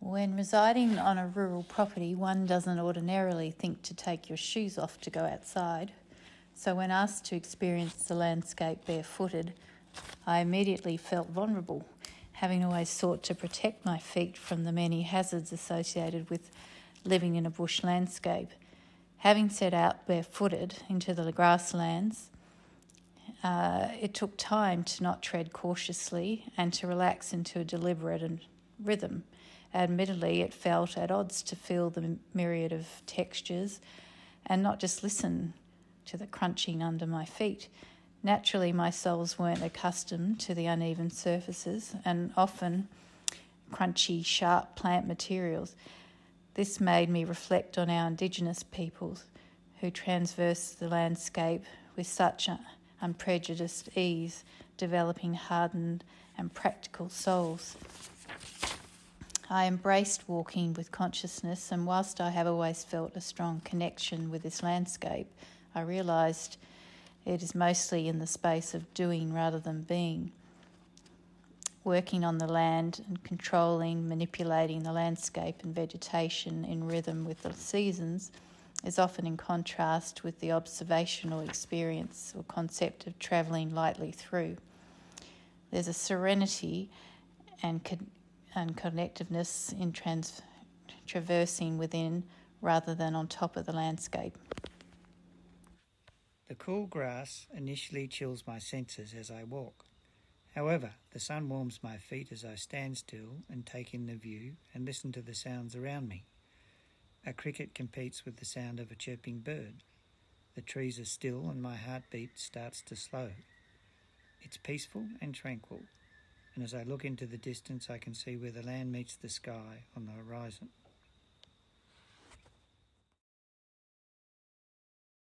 When residing on a rural property, one doesn't ordinarily think to take your shoes off to go outside. So when asked to experience the landscape barefooted, I immediately felt vulnerable, having always sought to protect my feet from the many hazards associated with living in a bush landscape. Having set out barefooted into the grasslands, it took time to not tread cautiously and to relax into a deliberate rhythm. Admittedly, it felt at odds to feel the myriad of textures and not just listen to the crunching under my feet. Naturally, my soles weren't accustomed to the uneven surfaces and often crunchy, sharp plant materials. This made me reflect on our Indigenous peoples who traverse the landscape with such unprejudiced ease, developing hardened and practical souls. I embraced walking with consciousness, and whilst I have always felt a strong connection with this landscape, I realised it is mostly in the space of doing rather than being. Working on the land and controlling, manipulating the landscape and vegetation in rhythm with the seasons is often in contrast with the observational experience or concept of travelling lightly through. There's a serenity and connectiveness in traversing within rather than on top of the landscape. The cool grass initially chills my senses as I walk. However, the sun warms my feet as I stand still and take in the view and listen to the sounds around me. A cricket competes with the sound of a chirping bird. The trees are still and my heartbeat starts to slow. It's peaceful and tranquil, and as I look into the distance I can see where the land meets the sky on the horizon.